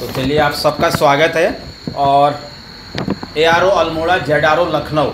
तो चलिए आप सबका स्वागत है। और ARO अल्मोड़ा, ZRO लखनऊ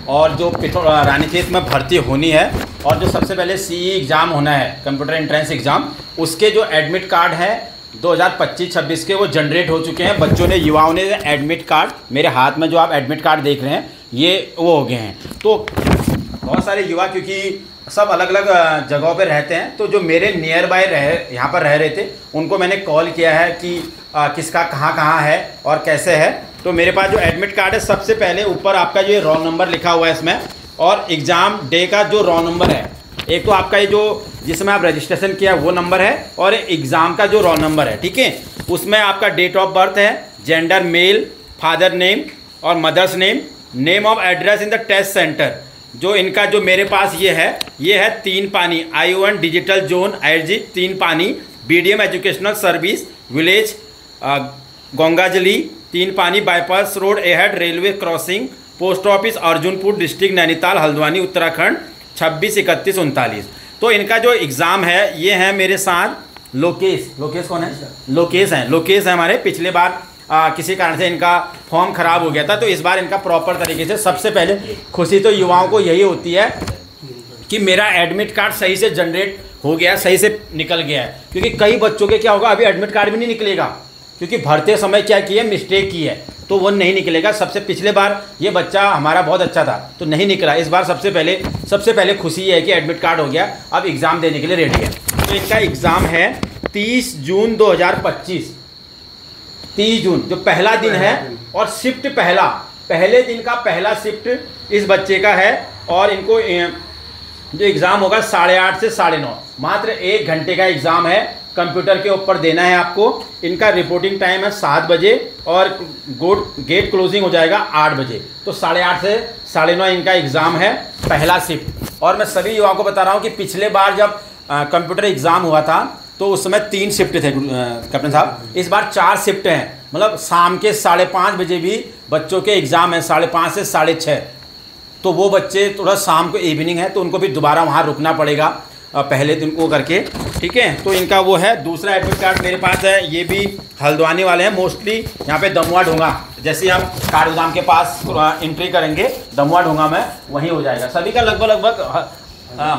और जो रानीखेत में भर्ती होनी है और जो सबसे पहले CE एग्ज़ाम होना है, कंप्यूटर एंट्रेंस एग्ज़ाम, उसके जो एडमिट कार्ड हैं 2025-26 के वो जनरेट हो चुके हैं। बच्चों ने, युवाओं ने एडमिट कार्ड, मेरे हाथ में जो आप एडमिट कार्ड देख रहे हैं ये वो हो गए हैं। तो बहुत सारे युवा, क्योंकि सब अलग अलग जगहों पे रहते हैं, तो जो मेरे नियर बाय यहाँ पर रह रहे थे उनको मैंने कॉल किया है कि किसका कहाँ है और कैसे है। तो मेरे पास जो एडमिट कार्ड है, सबसे पहले ऊपर आपका जो रोल नंबर लिखा हुआ है इसमें, और एग्ज़ाम डे का जो रोल नंबर है, एक तो आपका ये जो जिसमें आप रजिस्ट्रेशन किया वो नंबर है, और एग्ज़ाम का जो रोल नंबर है, ठीक है। उसमें आपका डेट ऑफ बर्थ है, जेंडर मेल, फादर नेम और mothers name, name of address in the test centre. जो इनका जो मेरे पास ये है 3 पानी I1 डिजिटल जोन IRG 3 पानी, BDM educational service village Gangajali 3 पानी, bypass road ahead railway crossing, post office Arjunpur district Nainital Haldwani Uttarakhand 263139। तो इनका जो एग्ज़ाम है ये है मेरे साथ लोकेश कौन है? लोकेश है हमारे। पिछले बार किसी कारण से इनका फॉर्म ख़राब हो गया था, तो इस बार इनका प्रॉपर तरीके से, सबसे पहले खुशी तो युवाओं को यही होती है कि मेरा एडमिट कार्ड सही से जनरेट हो गया, सही से निकल गया है। क्योंकि कई बच्चों के क्या होगा, अभी एडमिट कार्ड भी नहीं निकलेगा, क्योंकि भरते समय क्या किए, मिस्टेक की है, तो वो नहीं निकलेगा। सबसे पिछले बार ये बच्चा हमारा बहुत अच्छा था तो नहीं निकला, इस बार सबसे पहले खुशी ये है कि एडमिट कार्ड हो गया, अब एग्ज़ाम देने के लिए रेडी है। तो इनका एग्ज़ाम है 30 जून 2025, 30 जून जो पहला दिन है, और शिफ्ट पहले दिन का पहला शिफ्ट इस बच्चे का है। और इनको जो एग्ज़ाम होगा 8:30 से 9:30, मात्र 1 घंटे का एग्ज़ाम है, कंप्यूटर के ऊपर देना है आपको। इनका रिपोर्टिंग टाइम है 7 बजे और गेट क्लोजिंग हो जाएगा 8 बजे। तो 8:30 से 9:30 इनका एग्ज़ाम है, पहला शिफ्ट। और मैं सभी युवाओं को बता रहा हूँ कि पिछले बार जब कंप्यूटर एग्ज़ाम हुआ था तो उस समय 3 शिफ्ट थे कैप्टन साहब, इस बार 4 शिफ्ट हैं। मतलब शाम के 5:30 बजे भी बच्चों के एग्ज़ाम है, 5:30 से 6:30। तो वो बच्चे थोड़ा शाम को इवनिंग है तो उनको भी दोबारा वहाँ रुकना पड़ेगा पहले दिन को करके, ठीक है। तो इनका वो है। दूसरा एडमिट कार्ड मेरे पास है, ये भी हल्द्वानी वाले हैं, मोस्टली यहाँ पे दमुआ ढोंगा, जैसे हम कारगोदाम के पास एंट्री करेंगे दमुआ ढोंगा में, वहीं हो जाएगा। सभी का लगभग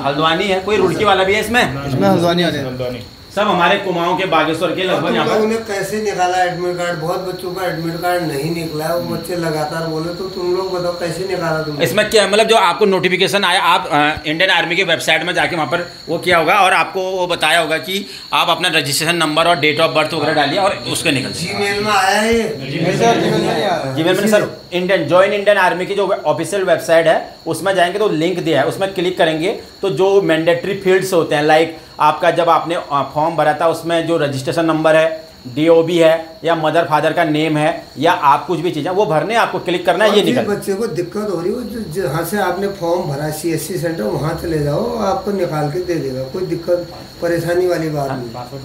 हल्द्वानी है, कोई रुड़की वाला भी है इसमें हल्द्वानी वाले, सब हमारे कुमाऊं के, बागेश्वर के लगभग। यहाँ पर उन्हें कैसे निकाला एडमिट कार्ड? बहुत बच्चों का एडमिट कार्ड नहीं निकला, वो बच्चे लगातार बोले, तो तुम लोग बताओ कैसे निकाला तुमने? इसमें क्या मतलब, जो आपको नोटिफिकेशन आया, आप इंडियन आर्मी के वेबसाइट में जाके वहाँ पर वो किया होगा और आपको वो बताया होगा कि आप अपना रजिस्ट्रेशन नंबर और डेट ऑफ बर्थ वगैरह डालिए और उसके निकल। जीमेल में आया है? जीमेल में सर इंडियन आर्मी की जो ऑफिशियल वेबसाइट है उसमें जाएंगे तो लिंक दिया है, उसमें क्लिक करेंगे तो जो मैंडेटरी फील्ड्स होते हैं, लाइक आपका जब आपने फॉर्म भरा था उसमें जो रजिस्ट्रेशन नंबर है, DOB है, या मदर फादर का नेम है, या आप कुछ भी चीज़ें वो भरने, आपको क्लिक करना है, ये निकल। बच्चे को दिक्कत हो रही है, जहाँ से आपने फॉर्म भरा CSC सेंटर, वहाँ चले जाओ, आपको निकाल के दे देगा, कोई दिक्कत परेशानी वाली बात नहीं। पासवर्ड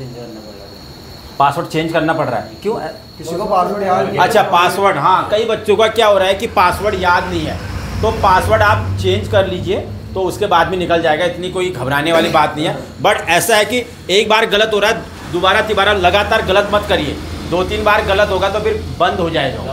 चेंज करना पड़ रहा है, क्यों? किसी को पासवर्ड याद? अच्छा, पासवर्ड, हाँ, कई बच्चों का क्या हो रहा है कि पासवर्ड याद नहीं है, तो पासवर्ड आप चेंज कर लीजिए तो उसके बाद भी निकल जाएगा, इतनी कोई घबराने वाली बात नहीं है। बट ऐसा है कि एक बार गलत हो रहा है, दोबारा लगातार गलत मत करिए, 2-3 बार गलत होगा तो फिर बंद हो जाएगा,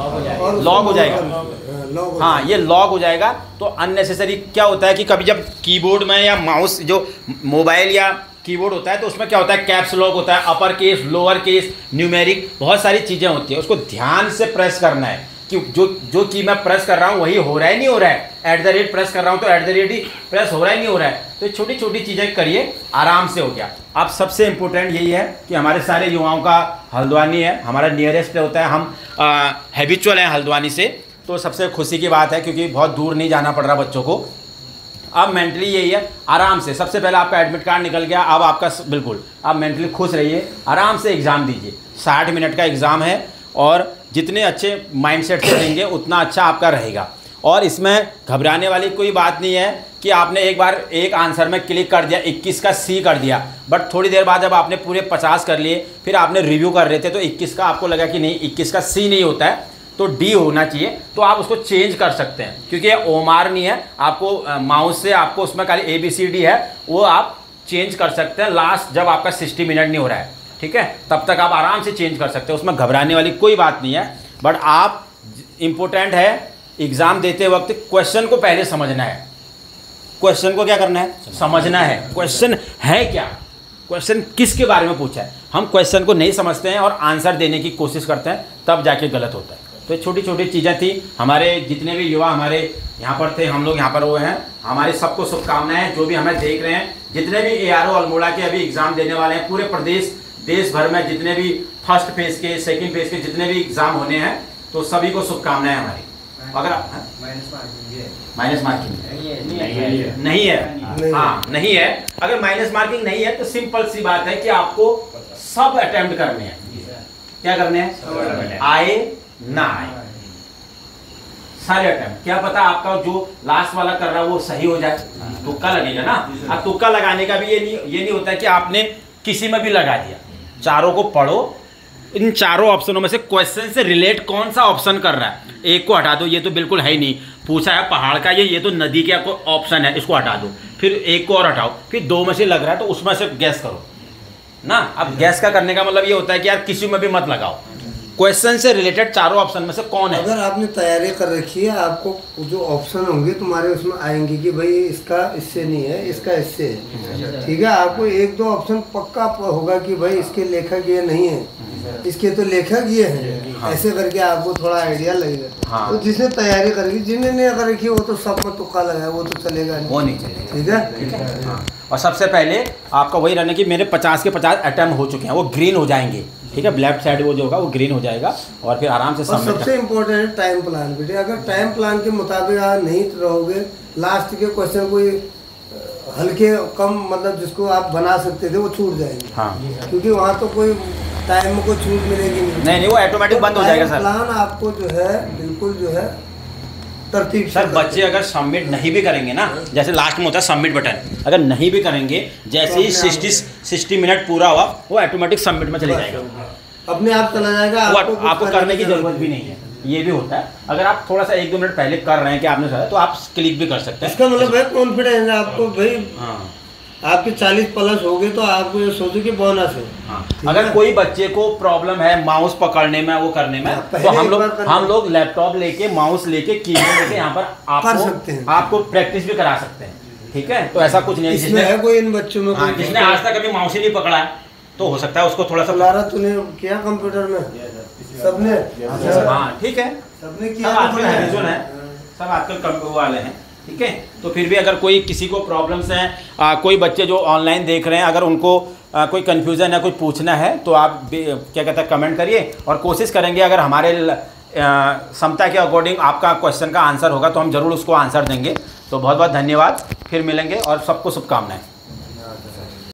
लॉग हो जाएगा। हाँ, ये लॉग हो जाएगा। तो अननेसेसरी क्या होता है कि कभी जब कीबोर्ड में या माउस, जो मोबाइल या कीबोर्ड होता है, तो उसमें क्या होता है, कैप्स लॉक होता है, upper case, lower case, numeric, बहुत सारी चीज़ें होती है, उसको ध्यान से प्रेस करना है कि जो की मैं प्रेस कर रहा हूँ वही हो रहा है, नहीं हो रहा है। @ प्रेस कर रहा हूँ तो @ ही प्रेस हो रहा है, नहीं हो रहा है। तो छोटी छोटी चीज़ें करिए, आराम से हो गया। अब सबसे इम्पोर्टेंट यही है कि हमारे सारे युवाओं का हल्द्वानी है, हमारा नियरेस्ट होता है, हम हैबिचुअल हैं हल्द्वानी से, तो सबसे खुशी की बात है क्योंकि बहुत दूर नहीं जाना पड़ रहा बच्चों को। अब मेंटली यही है, आराम से, सबसे पहले आपका एडमिट कार्ड निकल गया, अब आपका बिल्कुल आप मेंटली खुश रहिए, आराम से एग्ज़ाम दीजिए। 60 मिनट का एग्ज़ाम है और जितने अच्छे माइंडसेट से देंगे उतना अच्छा आपका रहेगा। और इसमें घबराने वाली कोई बात नहीं है कि आपने एक बार एक आंसर में क्लिक कर दिया, 21 का C कर दिया, बट थोड़ी देर बाद जब आपने पूरे 50 कर लिए, फिर आपने रिव्यू कर रहे थे तो 21 का आपको लगा कि नहीं, 21 का C नहीं होता है तो D होना चाहिए, तो आप उसको चेंज कर सकते हैं, क्योंकि ये ओमार नहीं है, आपको माउस से आपको उसमें खाली ABCD है, वो आप चेंज कर सकते हैं लास्ट जब आपका 60 मिनट नहीं हो रहा है। ठीक है, तब तक आप आराम से चेंज कर सकते हो, उसमें घबराने वाली कोई बात नहीं है। बट आप इम्पोर्टेंट है एग्ज़ाम देते वक्त क्वेश्चन को पहले समझना है। क्वेश्चन को क्या करना है? समझना है। क्वेश्चन है क्या, क्वेश्चन किसके बारे में पूछा है। हम क्वेश्चन को नहीं समझते हैं और आंसर देने की कोशिश करते हैं, तब जाके गलत होता है। तो ये छोटी छोटी चीज़ें थी। हमारे जितने भी युवा हमारे यहाँ पर थे, हम लोग यहाँ पर हुए हैं, हमारी सबको शुभकामनाएं। जो भी हमें देख रहे हैं, जितने भी ARO अल्मोड़ा के अभी एग्ज़ाम देने वाले हैं, पूरे देश भर में जितने भी फर्स्ट फेज के, सेकंड फेज के जितने भी एग्ज़ाम होने हैं, तो सभी को शुभकामनाएं हमारी। अगर माइनस मार्किंग नहीं है, हाँ नहीं है, अगर माइनस मार्किंग नहीं है तो सिंपल सी बात है कि आपको सब अटेम्प्ट करने हैं। क्या करने हैं? आए ना आए, सारे अटेम्प्ट। क्या पता आपका जो लास्ट वाला कर रहा है वो सही हो जाए, तुक्का लगेगा ना। अब तुक्का लगाने का भी ये नहीं होता है कि आपने किसी में भी लगा दिया। चारों को पढ़ो, इन चारों ऑप्शनों में से क्वेश्चन से रिलेट कौन सा ऑप्शन कर रहा है, एक को हटा दो, ये तो बिल्कुल है ही नहीं। पूछा है पहाड़ का, ये तो नदी का ऑप्शन है, इसको हटा दो। फिर एक को और हटाओ, फिर दो में से लग रहा है तो उसमें से गैस करो ना। अब गैस का करने का मतलब ये होता है कि यार किसी में भी मत लगाओ, क्वेश्चन से रिलेटेड चारों ऑप्शन में से कौन है। अगर आपने तैयारी कर रखी है, आपको जो ऑप्शन होंगे तुम्हारे उसमें आएंगे कि भाई इसका इससे नहीं है, इसका इससे है, ठीक है। आपको एक दो ऑप्शन पक्का होगा कि भाई इसके लेखक ये नहीं है, इसके तो लेखक ये हैं। हाँ। ऐसे करके आपको थोड़ा आइडिया लगेगा। हाँ। तो जिसने तैयारी करेगी, जिन्हें नहीं अगर रखी वो तो सब में तुक्का लगाया, वो तो चलेगा नहीं, वो नहीं चलेगा। ठीक है। हाँ। और सबसे पहले आपका वही रहना कि मेरे 50 के 50 अटेम्प्ट हो चुके हैं, वो ग्रीन हो जाएंगे, ठीक है। लेफ्ट साइड वो जो होगा वो ग्रीन हो जाएगा और फिर आराम से सबमिट। सबसे इम्पोर्टेंट है टाइम प्लान बेटे। अगर टाइम प्लान के मुताबिक आप नहीं रहोगे, लास्ट के क्वेश्चन कोई हल्के कम मतलब जिसको आप बना सकते थे वो छूट जाएंगे। हाँ। क्योंकि वहाँ तो कोई टाइम में कोई छूट मिलेगी नहीं, वो ऑटोमेटिक बंद हो जाएगा सर। प्लान आपको जो है बिल्कुल जो है तरतीब। सर बच्चे अगर सबमिट नहीं भी करेंगे ना, जैसे लास्ट में होता है सबमिट बटन, अगर नहीं भी करेंगे, जैसे ही 60 मिनट पूरा हुआ वो ऑटोमेटिक सबमिट में चले जाएगा, अपने आप चला जाएगा। आपको करने की जरूरत भी नहीं है। ये भी होता है, अगर आप थोड़ा सा 1-2 मिनट पहले कर रहे हैं कि आपने तो आप क्लिक भी कर सकते हैं। इसका मतलब है कॉन्फिडेंस आपको भाई। हाँ। आपके 40 प्लस हो गए तो आपको ये सोचो कि बोनस है। हाँ। अगर कोई बच्चे को प्रॉब्लम है माउस पकड़ने में, वो करने में, तो हम लोग लैपटॉप लेके, माउस लेके, कीबोर्ड लेके यहाँ पर आपको प्रैक्टिस भी करा सकते हैं, ठीक है। तो ऐसा कुछ नहीं इसमें है कोई इन बच्चों में। हाँ, जिसने आज तक कभी माउस ही नहीं पकड़ा है तो हो सकता है उसको थोड़ा सा। लारा तूने किया कंप्यूटर में? सबने? हाँ ठीक है, सबने किया। सब आजकल कंप्यूटर वाले हैं, ठीक है। तो फिर भी अगर कोई किसी को प्रॉब्लम्स हैं, कोई बच्चे जो ऑनलाइन देख रहे हैं, अगर उनको कोई कन्फ्यूज़न है, कोई पूछना है, तो आप क्या कहते हैं कमेंट करिए और कोशिश करेंगे अगर हमारे क्षमता के अकॉर्डिंग आपका क्वेश्चन का आंसर होगा तो हम ज़रूर उसको आंसर देंगे। तो बहुत बहुत धन्यवाद, फिर मिलेंगे और सबको शुभकामनाएं।